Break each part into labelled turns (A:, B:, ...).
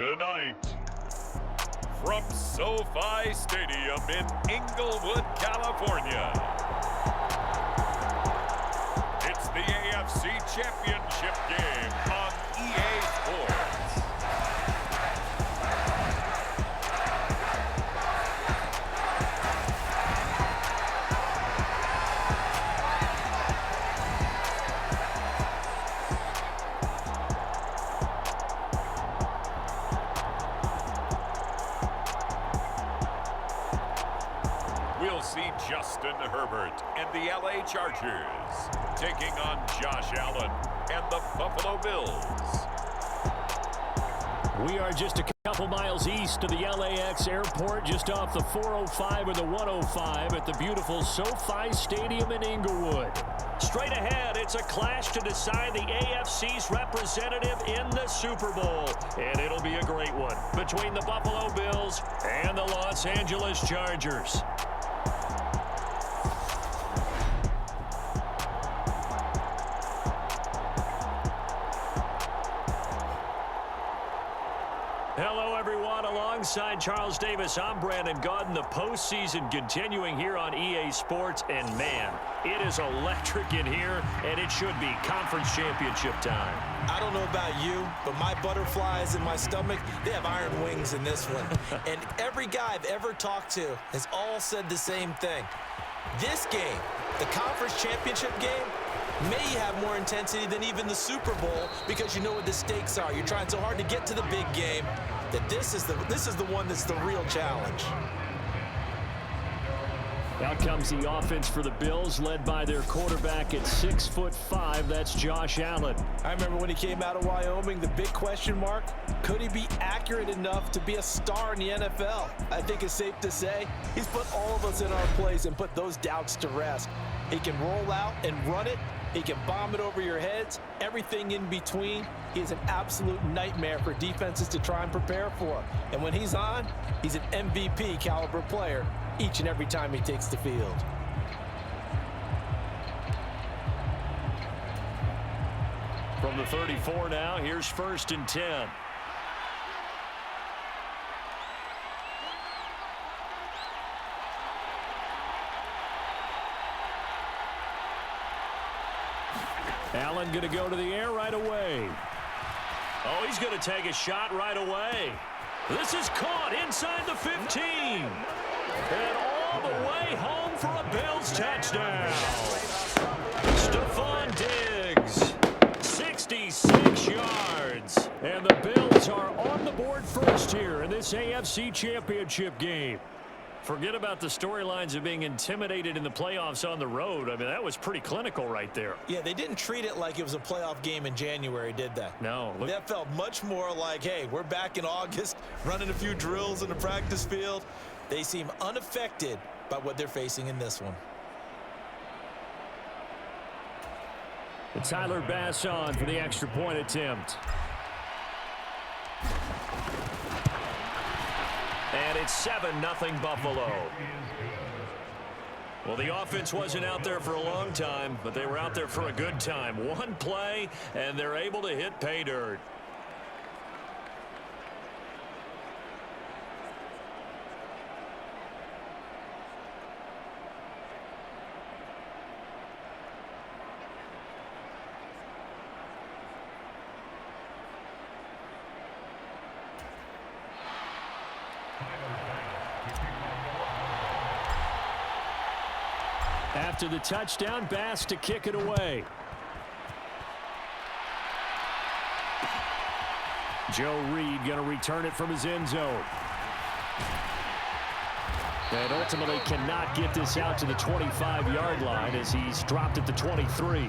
A: Tonight, from SoFi Stadium in Inglewood, California, it's the AFC Championship game on EA Sports. We'll see Justin Herbert and the LA Chargers taking on Josh Allen and the Buffalo Bills.
B: We are just a couple miles east of the LAX airport, just off the 405 or the 105 at the beautiful SoFi Stadium in Inglewood. Straight ahead, it's a clash to decide the AFC's representative in the Super Bowl. And it'll be a great one between the Buffalo Bills and the Los Angeles Chargers. Hello, everyone. Alongside Charles Davis, I'm Brandon Gaudin. The postseason continuing here on EA Sports. And, man, it is electric in here, and it should be conference championship time.
C: I don't know about you, but my butterflies in my stomach, they have iron wings in this one. And every guy I've ever talked to has all said the same thing. This game, the conference championship game, may have more intensity than even the Super Bowl because you know what the stakes are. You're trying so hard to get to the big game that this is the one that's the real challenge.
B: Out comes the offense for the Bills, led by their quarterback at 6'5". That's Josh Allen.
C: I remember when he came out of Wyoming, the big question mark, could he be accurate enough to be a star in the NFL? I think it's safe to say he's put all of us in our place and put those doubts to rest. He can roll out and run it. He can bomb it over your heads, everything in between. He is an absolute nightmare for defenses to try and prepare for. And when he's on, he's an MVP caliber player each and every time he takes the field.
B: From the 34 now, here's 1st and 10. Allen going to go to the air right away. Oh, he's going to take a shot right away. This is caught inside the 15. And all the way home for a Bills touchdown. Stefon Diggs, 66 yards. And the Bills are on the board first here in this AFC Championship game. Forget about the storylines of being intimidated in the playoffs on the road. I mean, that was pretty clinical right there.
C: Yeah, they didn't treat it like it was a playoff game in January, did they?
B: No.
C: That felt much more like, hey, we're back in August, running a few drills in the practice field. They seem unaffected by what they're facing in this one.
B: And Tyler Bass on for the extra point attempt. And it's 7-0 Buffalo. Well, the offense wasn't out there for a long time, but they were out there for a good time. One play, and they're able to hit pay dirt. After the touchdown, Bass to kick it away. Joe Reed going to return it from his end zone. And ultimately cannot get this out to the 25-yard line as he's dropped at the 23.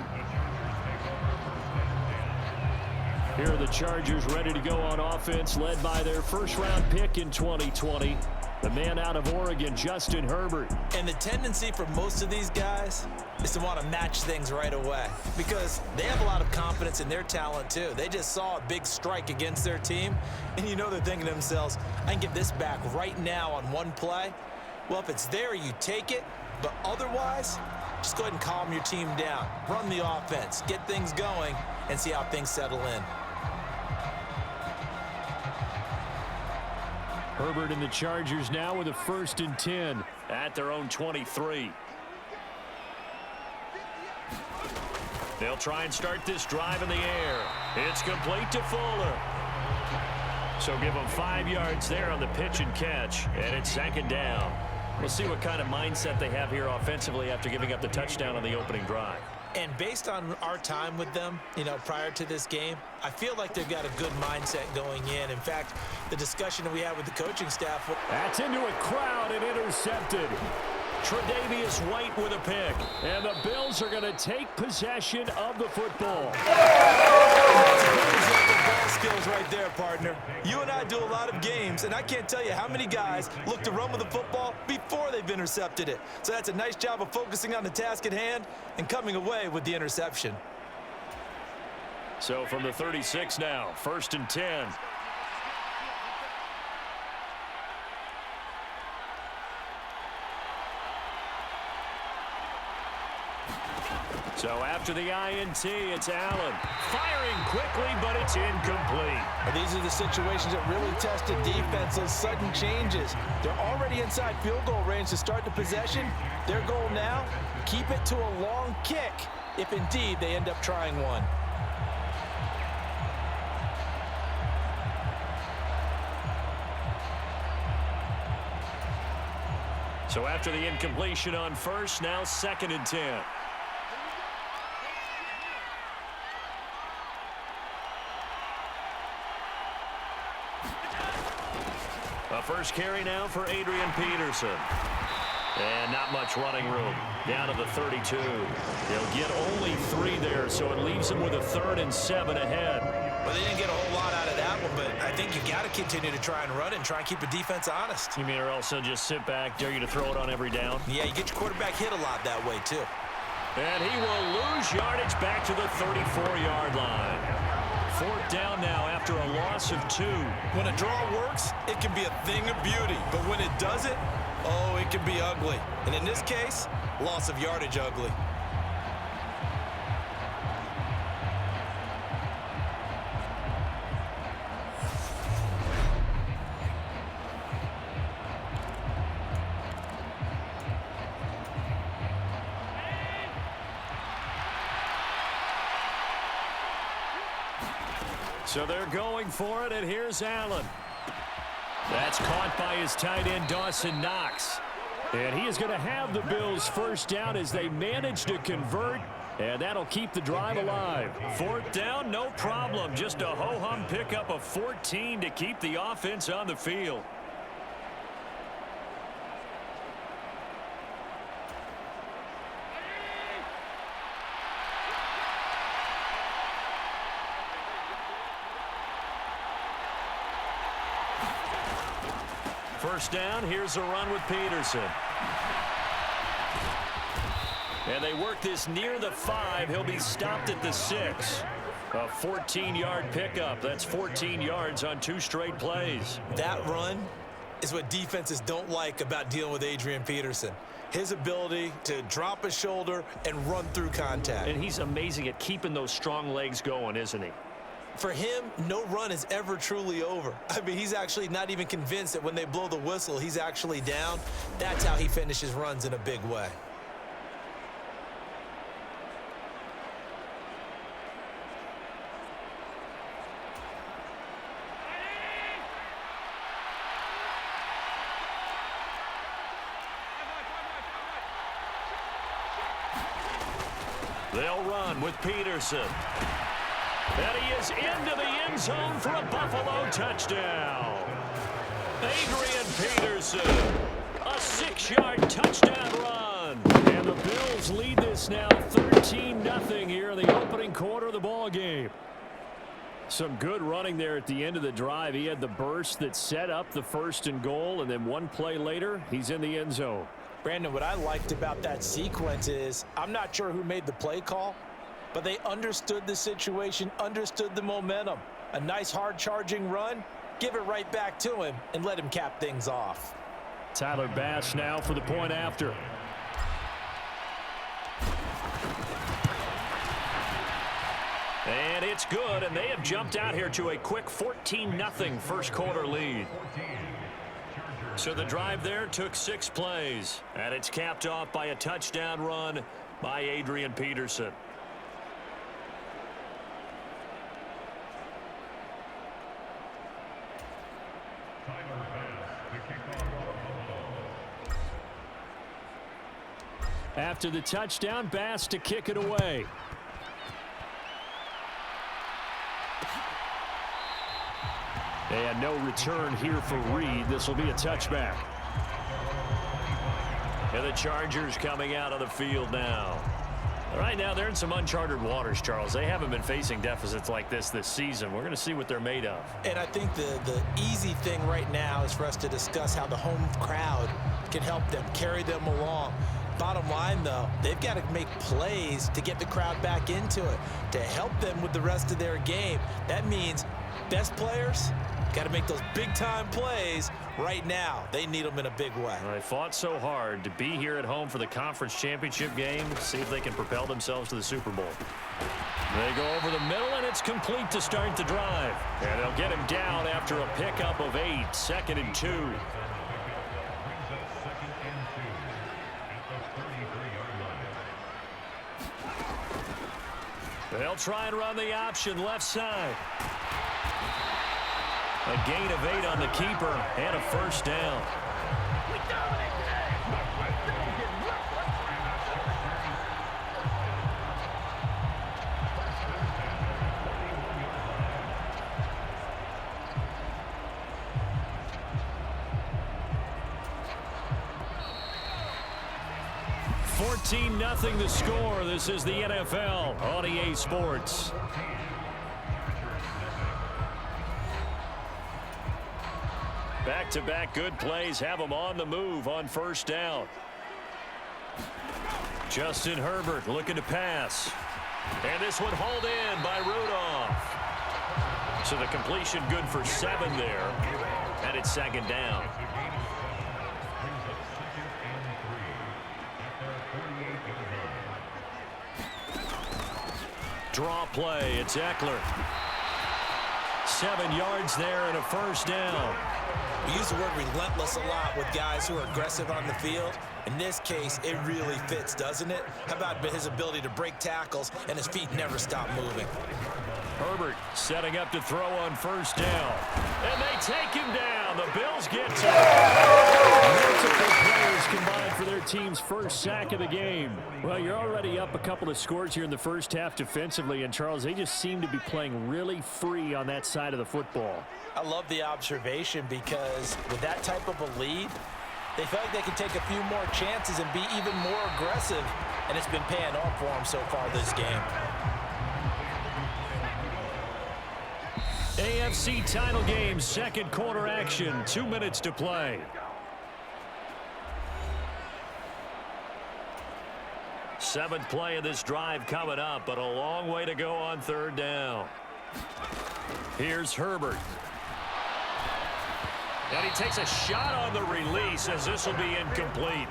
B: Here are the Chargers ready to go on offense, led by their first-round pick in 2020. The man out of Oregon, Justin Herbert.
C: And the tendency for most of these guys is to want to match things right away because they have a lot of confidence in their talent, too. They just saw a big strike against their team, and you know they're thinking to themselves, I can get this back right now on one play. Well, if it's there, you take it, but otherwise, just go ahead and calm your team down. Run the offense, get things going, and see how things settle in.
B: Herbert and the Chargers now with a 1st and 10 at their own 23. They'll try and start this drive in the air. It's complete to Fuller. So give them 5 yards there on the pitch and catch, and it's 2nd down. We'll see what kind of mindset they have here offensively after giving up the touchdown on the opening drive.
C: And based on our time with them, prior to this game, I feel like they've got a good mindset going in. In fact, the discussion that we had with the coaching staff.
B: That's into a crowd and intercepted. Tre'Davious White with a pick. And the Bills are going to take possession of the football.
C: Ball skills right there, partner. You and I do a lot of games, and I can't tell you how many guys look to run with the football before they've intercepted it. So that's a nice job of focusing on the task at hand and coming away with the interception.
B: So from the 36 now, 1st and 10. So after the INT, it's Allen. Firing quickly, but it's incomplete.
C: These are the situations that really test a defense, those sudden changes. They're already inside field goal range to start the possession. Their goal now, keep it to a long kick, if indeed they end up trying one.
B: So after the incompletion on 1st, now 2nd and 10. A first carry now for Adrian Peterson. And not much running room. Down to the 32. They'll get only 3 there, so it leaves them with a 3rd and 7 ahead.
C: Well, they didn't get a whole lot out of that one, but I think you got to continue to try and run and try and keep the defense honest.
B: You mean or else they'll just sit back, dare you to throw it on every down?
C: Yeah, you get your quarterback hit a lot that way, too.
B: And he will lose yardage back to the 34-yard line. 4th down now after a loss of 2.
C: When a draw works, it can be a thing of beauty. But when it doesn't, oh, it can be ugly. And in this case, loss of yardage ugly.
B: So they're going for it, and here's Allen. That's caught by his tight end, Dawson Knox. And he is going to have the Bills' 1st down as they manage to convert, and that'll keep the drive alive. 4th down, no problem. Just a ho-hum pickup of 14 to keep the offense on the field. First down, here's a run with Peterson. And they work this near the 5. He'll be stopped at the 6. A 14-yard pickup. That's 14 yards on 2 straight plays.
C: That run is what defenses don't like about dealing with Adrian Peterson. His ability to drop his shoulder and run through contact.
B: And he's amazing at keeping those strong legs going, isn't he?
C: For him, no run is ever truly over. I mean, he's actually not even convinced that when they blow the whistle, he's actually down. That's how he finishes runs in a big way.
B: They'll run with Peterson. And he is into the end zone for a Buffalo touchdown. Adrian Peterson, a 6-yard touchdown run. And the Bills lead this now 13-0 here in the opening quarter of the ball game. Some good running there at the end of the drive. He had the burst that set up the 1st and goal, and then one play later, he's in the end zone.
C: Brandon, what I liked about that sequence is I'm not sure who made the play call, but they understood the situation, understood the momentum. A nice hard-charging run, give it right back to him, and let him cap things off.
B: Tyler Bass now for the point after. And it's good, and they have jumped out here to a quick 14-0 first quarter lead. So the drive there took 6 plays, and it's capped off by a touchdown run by Adrian Peterson. After the touchdown, Bass to kick it away. They had no return here for Reed. This will be a touchback. And the Chargers coming out on the field now. Right now, they're in some uncharted waters, Charles. They haven't been facing deficits like this season. We're going to see what they're made of.
C: And I think the easy thing right now is for us to discuss how the home crowd can help them, carry them along. Bottom line, though, they've got to make plays to get the crowd back into it, to help them with the rest of their game. That means best players got to make those big-time plays right now. They need them in a big way.
B: Well, they fought so hard to be here at home for the conference championship game. See if they can propel themselves to the Super Bowl. They go over the middle, and it's complete to start the drive. And they'll get him down after a pickup of 8, 2nd and 2. They'll try and run the option left side. A gain of 8 on the keeper and a first down. 14-0 the score. This is the NFL on EA Sports. Back-to-back good plays have them on the move on first down. Justin Herbert looking to pass. And this one hauled in by Rudolph. So the completion good for 7 there. And it's 2nd down. Draw play. It's Ekeler. 7 yards there and a first down.
C: We use the word relentless a lot with guys who are aggressive on the field. In this case, it really fits, doesn't it? How about his ability to break tackles and his feet never stop moving?
B: Herbert setting up to throw on first down. And they take him down. The Bills get to him. Multiple players combined for their team's first sack of the game. Well, you're already up a couple of scores here in the first half defensively. And, Charles, they just seem to be playing really free on that side of the football.
C: I love the observation because with that type of a lead, they feel like they can take a few more chances and be even more aggressive. And it's been paying off for them so far this game.
B: AFC title game, second quarter action, 2 minutes to play. Seventh play of this drive coming up, but a long way to go on third down. Here's Herbert. And he takes a shot on the release as this will be incomplete.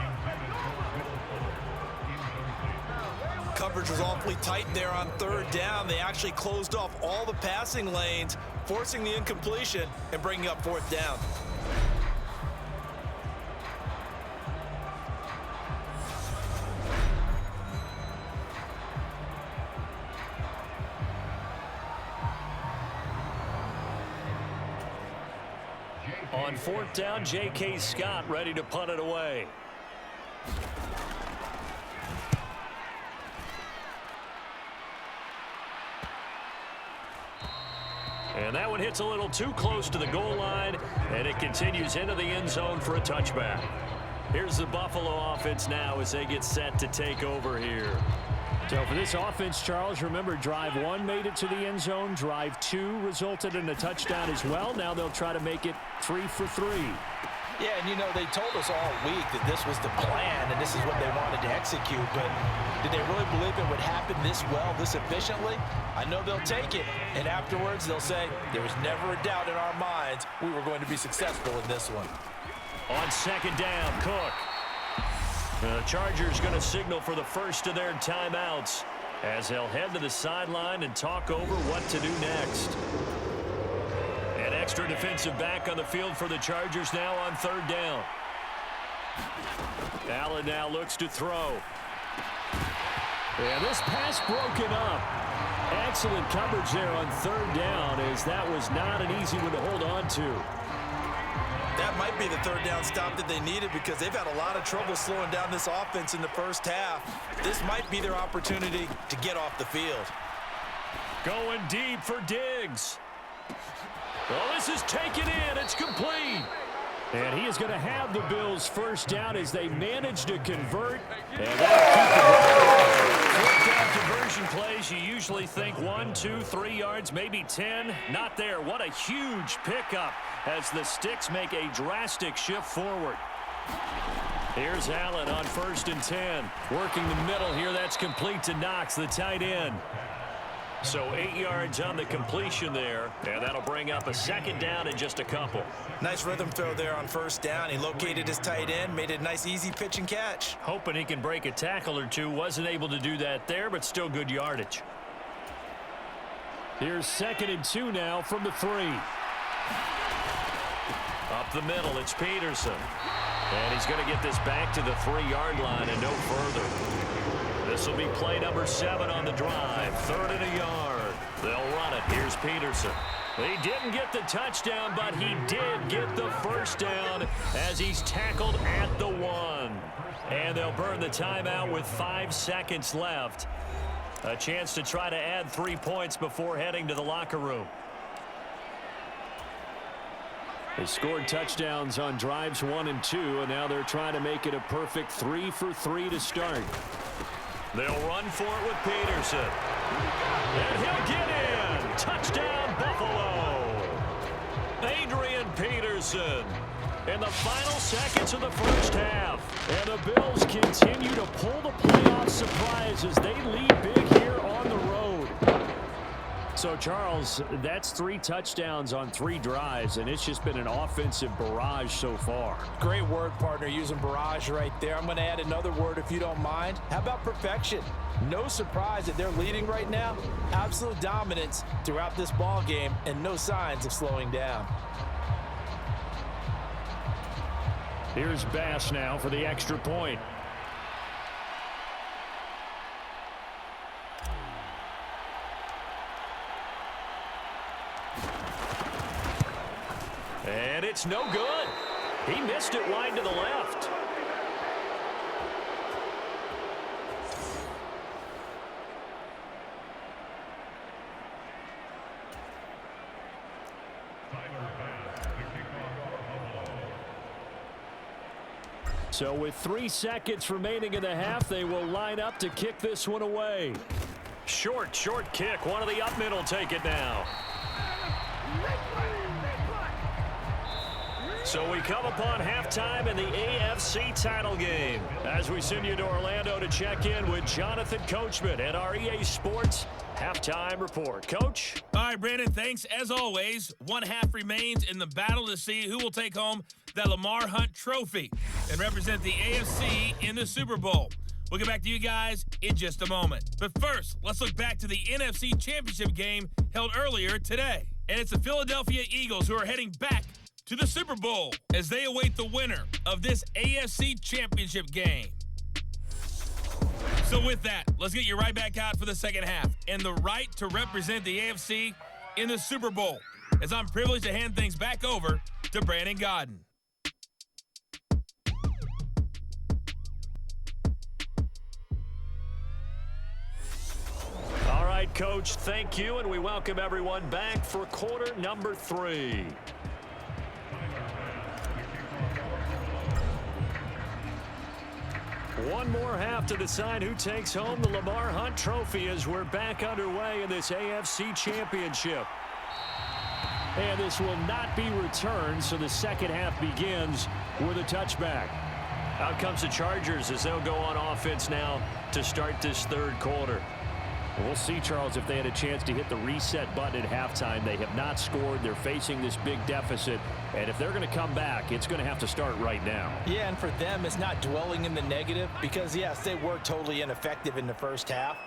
C: Coverage was awfully tight there on third down. They actually closed off all the passing lanes, forcing the incompletion and bringing up fourth down.
B: On fourth down, J.K. Scott ready to punt it away. And that one hits a little too close to the goal line, and it continues into the end zone for a touchback. Here's the Buffalo offense now as they get set to take over here. So for this offense, Charles, remember drive 1 made it to the end zone. Drive 2 resulted in a touchdown as well. Now they'll try to make it 3 for 3.
C: Yeah, and you know, they told us all week that this was the plan and this is what they wanted to execute, but did they really believe it would happen this well, this efficiently? I know they'll take it, and afterwards they'll say, there was never a doubt in our minds we were going to be successful in this one.
B: On second down, Cook. The Chargers going to signal for the first of their timeouts as they'll head to the sideline and talk over what to do next. And extra defensive back on the field for the Chargers now on 3rd down. Allen now looks to throw. And this pass broken up. Excellent coverage there on 3rd down, as that was not an easy one to hold on to.
C: That might be the 3rd down stop that they needed, because they've had a lot of trouble slowing down this offense in the first half. This might be their opportunity to get off the field.
B: Going deep for Diggs. Well, this is taken in. It's complete. And he is going to have the Bills' 1st down as they manage to convert. And that'll keep the ball. 4th down conversion plays, you usually think 1, 2, 3 yards, maybe 10. Not there. What a huge pickup as the Sticks make a drastic shift forward. Here's Allen on 1st and 10. Working the middle here. That's complete to Knox, the tight end. So 8 yards on the completion there, and that'll bring up a 2nd down and just a couple.
C: Nice rhythm throw there on 1st down. He located his tight end, made it a nice easy pitch and catch.
B: Hoping he can break a tackle or two. Wasn't able to do that there, but still good yardage. Here's 2nd and 2 now from the 3. Up the middle, it's Peterson. And he's going to get this back to the 3-yard line and no further. This will be play number 7 on the drive. 3rd and a yard. They'll run it. Here's Peterson. He didn't get the touchdown, but he did get the 1st down as he's tackled at the 1. And they'll burn the timeout with 5 seconds left. A chance to try to add 3 points before heading to the locker room. They scored touchdowns on drives 1 and 2, and now they're trying to make it a perfect 3 for 3 to start. They'll run for it with Peterson. And he'll get in. Touchdown, Buffalo. Adrian Peterson in the final seconds of the 1st half. And the Bills continue to pull the playoff surprise as they lead big here on the road. So, Charles, that's 3 touchdowns on 3 drives, and it's just been an offensive barrage so far.
C: Great word, partner, using barrage right there. I'm going to add another word if you don't mind. How about perfection? No surprise that they're leading right now. Absolute dominance throughout this ball game and no signs of slowing down.
B: Here's Bass now for the extra point. And it's no good. He missed it wide to the left. So with 3 seconds remaining in the half, they will line up to kick this one away. Short kick. One of the up middle take it now. So we come upon halftime in the AFC title game as we send you to Orlando to check in with Jonathan Coachman at our EA Sports Halftime Report. Coach?
D: All right, Brandon, thanks. As always, 1 half remains in the battle to see who will take home that Lamar Hunt trophy and represent the AFC in the Super Bowl. We'll get back to you guys in just a moment. But first, let's look back to the NFC Championship game held earlier today. And it's the Philadelphia Eagles who are heading back to the Super Bowl as they await the winner of this AFC Championship game. So with that, let's get you right back out for the second half and the right to represent the AFC in the Super Bowl, as I'm privileged to hand things back over to Brandon Gaudin.
B: All right, Coach, thank you, and we welcome everyone back for quarter number 3. One more half to decide who takes home the Lamar Hunt trophy as we're back underway in this AFC Championship. And this will not be returned, so the second half begins with a touchback. Out comes the Chargers as they'll go on offense now to start this 3rd quarter. We'll see, Charles, if they had a chance to hit the reset button at halftime. They have not scored. They're facing this big deficit. And if they're going to come back, it's going to have to start right now.
C: Yeah, and for them, it's not dwelling in the negative because, yes, they were totally ineffective in the first half.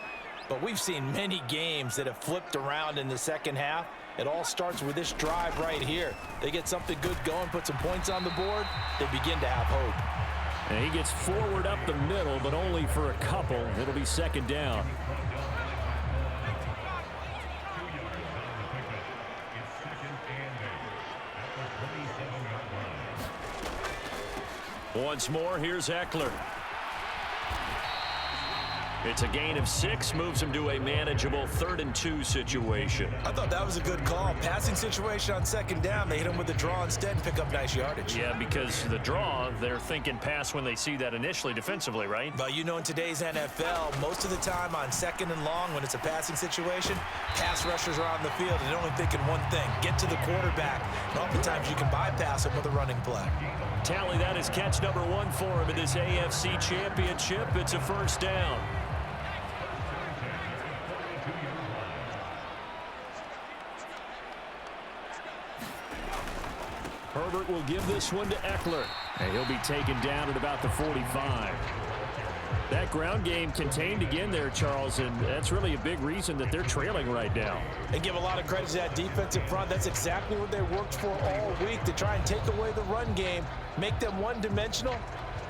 C: But we've seen many games that have flipped around in the second half. It all starts with this drive right here. They get something good going, put some points on the board, they begin to have hope.
B: And he gets forward up the middle, but only for a couple. It'll be second down. Once more, here's Ekeler. It's a gain of 6, moves him to a manageable 3rd and 2 situation.
C: I thought that was a good call. Passing situation on second down. They hit him with the draw instead and pick up nice yardage.
B: Yeah, because the draw, they're thinking pass when they see that initially defensively, right?
C: But you know, in today's NFL, most of the time on second and long, when it's a passing situation, pass rushers are on the field and they're only thinking one thing, get to the quarterback. And oftentimes you can bypass him with a running play.
B: Tally, that is catch number 1 for him in this AFC Championship. It's a first down. Herbert will give this one to Ekeler, and he'll be taken down at about the 45. That ground game contained again there, Charles, and that's really a big reason that they're trailing right now.
C: They give a lot of credit to that defensive front. That's exactly what they worked for all week, to try and take away the run game, make them one-dimensional.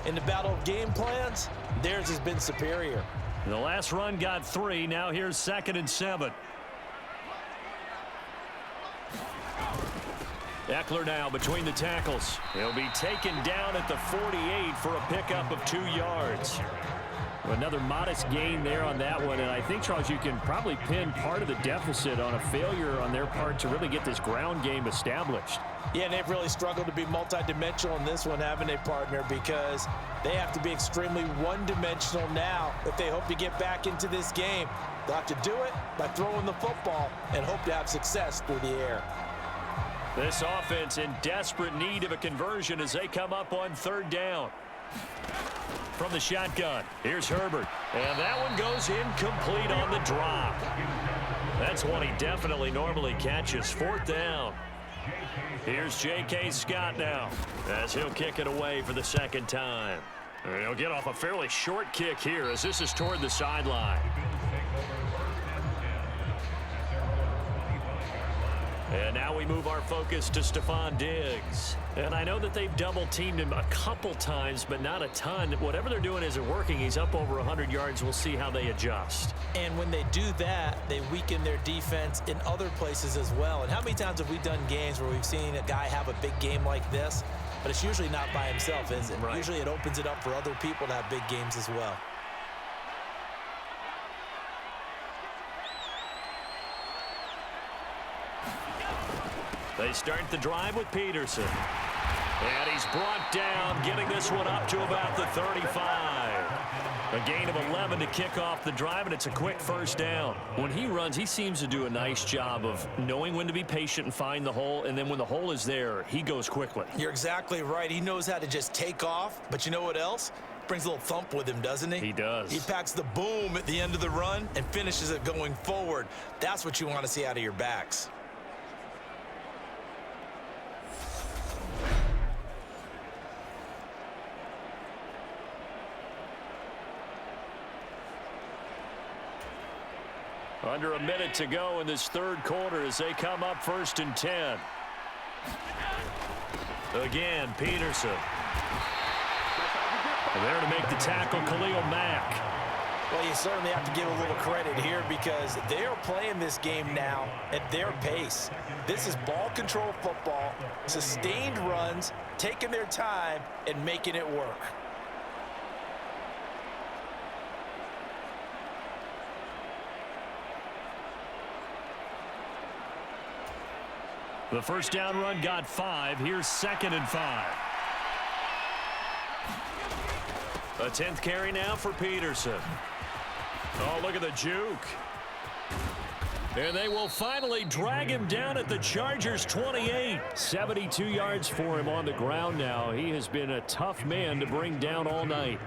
C: In the battle of game plans, theirs has been superior.
B: The last run got 3. Now here's 2nd and 7. Ekeler now between the tackles. He'll be taken down at the 48 for a pickup of 2 yards. Another modest gain there on that one, and I think, Charles, you can probably pin part of the deficit on a failure on their part to really get this ground game established.
C: Yeah, and they've really struggled to be multidimensional in this one, haven't they, partner? Because they have to be extremely one-dimensional now if they hope to get back into this game. They'll have to do it by throwing the football and hope to have success through the air.
B: This offense in desperate need of a conversion as they come up on 3rd down. From the shotgun, here's Herbert. And that one goes incomplete on the drop. That's one he definitely normally catches. 4th down. Here's J.K. Scott now as he'll kick it away for the 2nd time. And he'll get off a fairly short kick here as this is toward the sideline. And now we move our focus to Stefon Diggs. And I know that they've double-teamed him a couple times, but not a ton. Whatever they're doing isn't working. He's up over 100 yards. We'll see how they adjust.
C: And when they do that, they weaken their defense in other places as well. And how many times have we done games where we've seen a guy have a big game like this? But it's usually not by himself, is it?
B: Right.
C: Usually it opens it up for other people to have big games as well.
B: They start the drive with Peterson. And he's brought down, getting this one up to about the 35. A gain of 11 to kick off the drive, and it's a quick first down. When he runs, he seems to do a nice job of knowing when to be patient and find the hole, and then when the hole is there, he goes quickly.
C: You're exactly right. He knows how to just take off, but you know what else? Brings a little thump with him, doesn't he?
B: He does.
C: He packs the boom at the end of the run and finishes it going forward. That's what you want to see out of your backs.
B: Under a minute to go in this 3rd quarter as they come up 1st and 10. Again, Peterson. There to make the tackle, Khalil Mack.
C: Well, you certainly have to give a little credit here because they are playing this game now at their pace. This is ball control football, sustained runs, taking their time, and making it work.
B: The first down run got 5. Here's 2nd and 5. A 10th carry now for Peterson. Oh, look at the juke. And they will finally drag him down at the Chargers' 28. 72 yards for him on the ground now. He has been a tough man to bring down all night.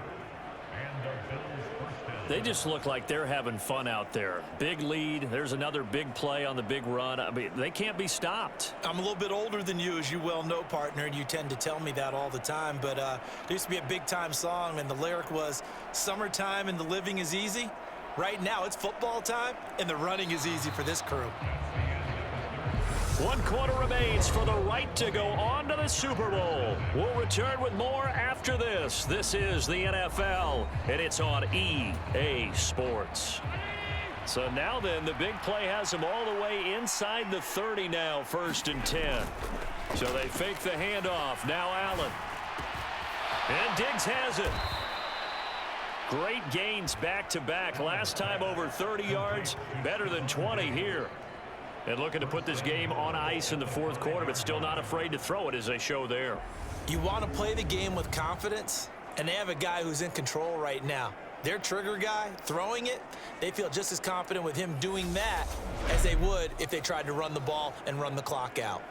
B: They just look like they're having fun out there. Big lead. There's another big play on the big run. I mean, they can't be stopped.
C: I'm a little bit older than you, as you well know, partner, and you tend to tell me that all the time. But there used to be a big-time song, and the lyric was, "Summertime and the living is easy." Right now, it's football time, and the running is easy for this crew.
B: 1 quarter remains for the right to go on to the Super Bowl. We'll return with more after this. This is the NFL, and it's on EA Sports. So now then, the big play has them all the way inside the 30 now, 1st and 10. So they fake the handoff. Now Allen. And Diggs has it. Great gains back-to-back. Last time over 30 yards, better than 20 here. And looking to put this game on ice in the 4th quarter, but still not afraid to throw it as they show there.
C: You want to play the game with confidence, and they have a guy who's in control right now. Their trigger guy throwing it, they feel just as confident with him doing that as they would if they tried to run the ball and run the clock out.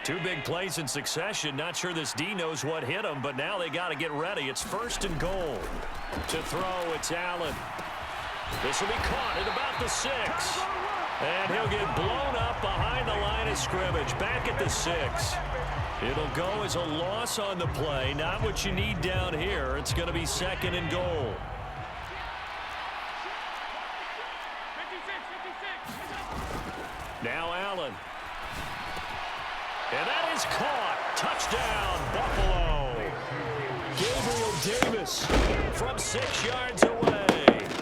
B: 2 big plays in succession. Not sure this D knows what hit him, but now they got to get ready. It's 1st and goal. To throw, it's Allen. This will be caught at about the 6. And he'll get blown up behind the line of scrimmage. Back at the 6. It'll go as a loss on the play. Not what you need down here. It's going to be 2nd and goal. Now Allen. And that is caught. Touchdown, Buffalo. Gabriel Davis from 6 yards away.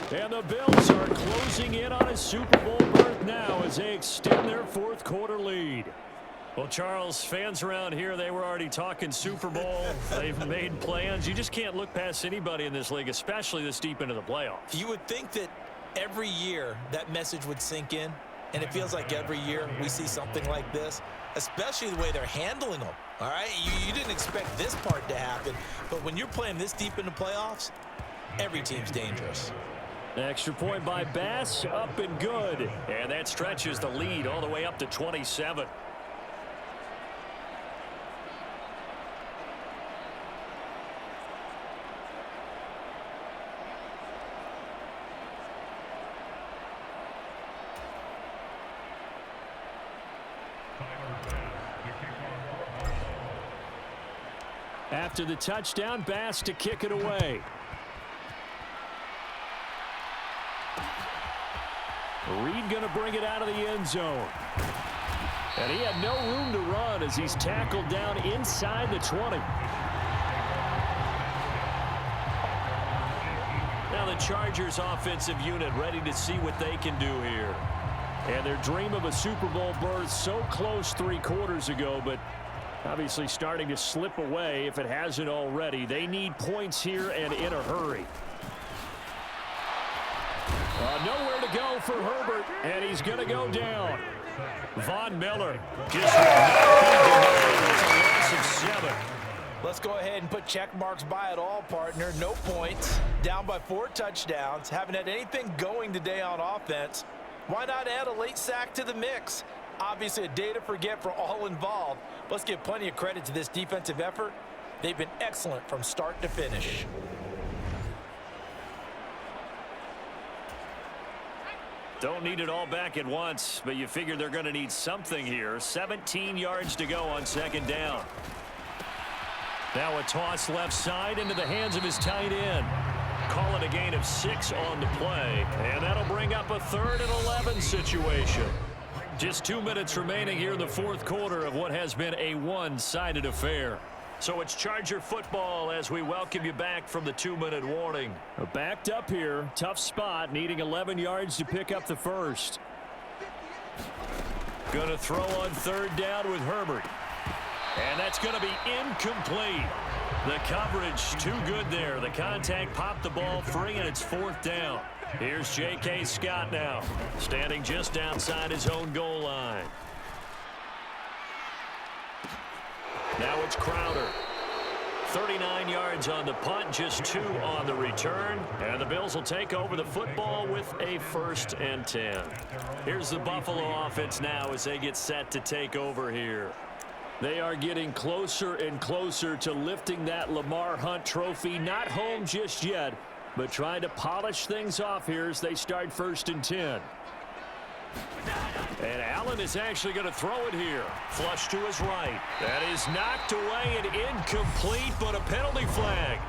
B: And the Bills are closing in on a Super Bowl berth now as they extend their 4th quarter lead. Well, Charles, fans around here, they were already talking Super Bowl. They've made plans. You just can't look past anybody in this league, especially this deep into the playoffs.
C: You would think that every year that message would sink in, and it feels like every year we see something like this, especially the way they're handling them. All right, you didn't expect this part to happen, but when you're playing this deep in the playoffs, every team's dangerous.
B: Extra point by Bass, up and good. And that stretches the lead all the way up to 27. After the touchdown, Bass to kick it away. Reed going to bring it out of the end zone. And he had no room to run as he's tackled down inside the 20. Now the Chargers offensive unit ready to see what they can do here. And their dream of a Super Bowl berth so close 3 quarters ago, but obviously starting to slip away if it hasn't already. They need points here and in a hurry. Nowhere to go for Herbert, and he's going to go down. Von Miller just a loss of 7.
C: Let's go ahead and put check marks by it all, partner. No points, down by 4 touchdowns, haven't had anything going today on offense. Why not add a late sack to the mix? Obviously a day to forget for all involved. Let's give plenty of credit to this defensive effort. They've been excellent from start to finish.
B: Don't need it all back at once, but you figure they're going to need something here. 17 yards to go on 2nd down. Now a toss left side into the hands of his tight end. Call it a gain of 6 on the play, and that'll bring up a 3rd and 11 situation. Just 2 minutes remaining here in the 4th quarter of what has been a one-sided affair. So it's Charger football as we welcome you back from the 2-minute warning. Backed up here, tough spot, needing 11 yards to pick up the first. Going to throw on 3rd down with Herbert. And that's going to be incomplete. The coverage too good there. The contact popped the ball free, and it's 4th down. Here's J.K. Scott now, standing just outside his own goal line. Now it's Crowder. 39 yards on the punt, just 2 on the return. And the Bills will take over the football with a 1st and 10. Here's the Buffalo offense now as they get set to take over here. They are getting closer and closer to lifting that Lamar Hunt trophy. Not home just yet, but trying to polish things off here as they start 1st and 10. And Allen is actually going to throw it here. Flush to his right. That is knocked away and incomplete, but a penalty flag.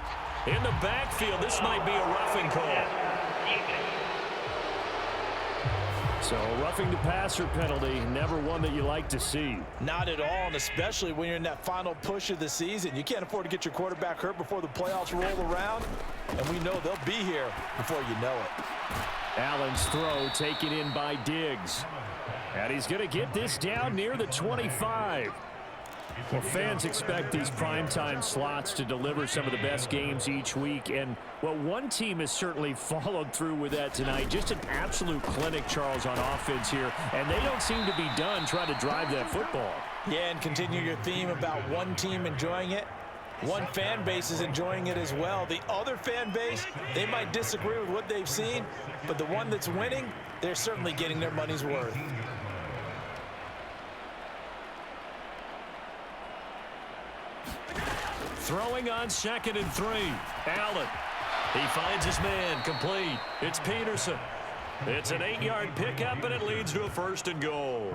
B: In the backfield, this might be a roughing call. So roughing the passer penalty, never one that you like to see.
C: Not at all, and especially when you're in that final push of the season. You can't afford to get your quarterback hurt before the playoffs roll around, and we know they'll be here before you know it.
B: Allen's throw taken in by Diggs. And he's going to get this down near the 25. Well, fans expect these primetime slots to deliver some of the best games each week. And, well, one team has certainly followed through with that tonight. Just an absolute clinic, Charles, on offense here. And they don't seem to be done trying to drive that football.
C: Yeah, and continue your theme about one team enjoying it. One fan base is enjoying it as well. The other fan base, they might disagree with what they've seen, but the one that's winning, they're certainly getting their money's worth.
B: Throwing on 2nd and 3. Allen. He finds his man, complete. It's Peterson. It's an 8-yard pickup, and it leads to a 1st and goal.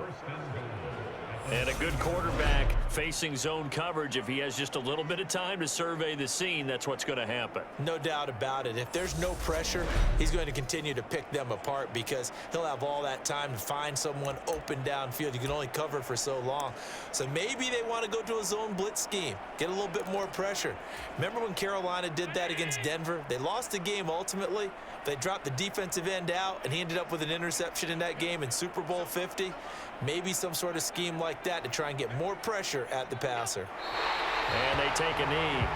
B: And a good quarterback facing zone coverage. If he has just a little bit of time to survey the scene, that's what's going to happen.
C: No doubt about it. If there's no pressure, he's going to continue to pick them apart because he'll have all that time to find someone open downfield. You can only cover for so long. So maybe they want to go to a zone blitz scheme, get a little bit more pressure. Remember when Carolina did that against Denver? They lost the game ultimately. They dropped the defensive end out, and he ended up with an interception in that game in Super Bowl 50. Maybe some sort of scheme like that to try and get more pressure at the passer.
B: And they take a knee.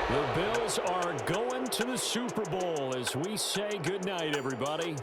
B: The Bills are going to the Super Bowl as we say goodnight, everybody.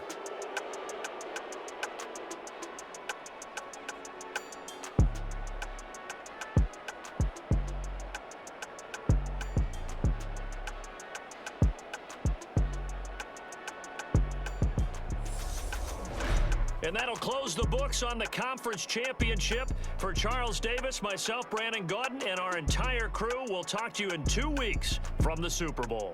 B: And that'll close the books on the conference championship. For Charles Davis, myself, Brandon Gaudin, and our entire crew, we'll talk to you in 2 weeks from the Super Bowl.